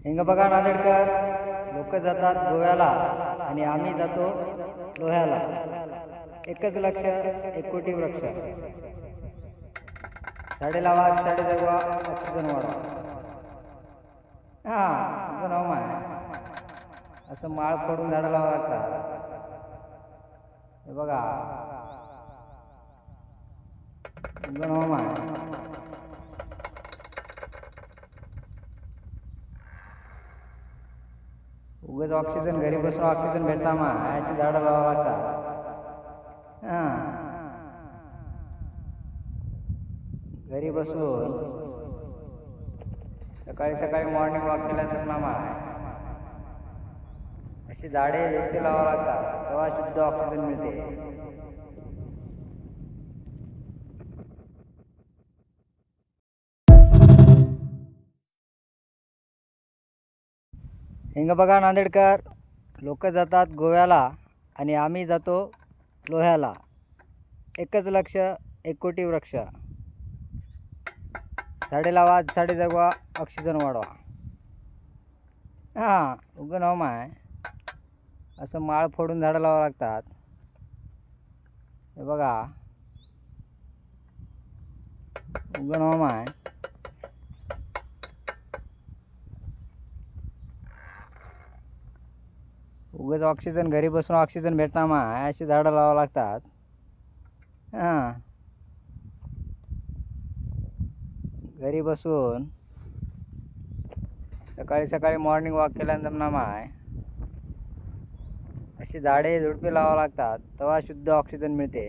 हिंग बघा नांदेडकर, लोक जातात गोव्याला आणि आम्ही जातो लोह्याला. एकच लक्ष, एक कोटी वृक्ष. झाडे लावा, झाडे जगवा, ऑक्सिजन वाढवा. हा तुझं नाव माय. असं माळ फोडून झाडं लावा लागतात. हे बघा, तुझं नाव माय. उगाच ऑक्सिजन घरी बसून ऑक्सिजन भेटला मा अशी झाडं लावा लागतात. घरी बसून सकाळी सकाळी मॉर्निंग वॉक केल्यानंतर ना मा अशी झाडे झुडपे लावा लागतात, तेव्हा शुद्ध ऑक्सिजन मिळते. हिंग बघा नांदेडकर, लोक जातात गोव्याला आणि आम्ही जातो लोह्याला. एकच लक्ष, एक कोटी वृक्ष. झाडे लावा, झाडे जगवा, ऑक्सिजन वाढवा. हा उगं नाव माय. असं माळ फोडून झाडं लावा लागतात. हे बघा, उगं नाव माय. उगाच ऑक्सिजन घरी बसून ऑक्सिजन भेटणार मा अशी झाडं लावा लागतात. घरी बसून सकाळी सकाळी मॉर्निंग वॉक केल्यानंतर ना माय अशी झाडे झुडपे लावा लागतात, तेव्हा शुद्ध ऑक्सिजन मिळते.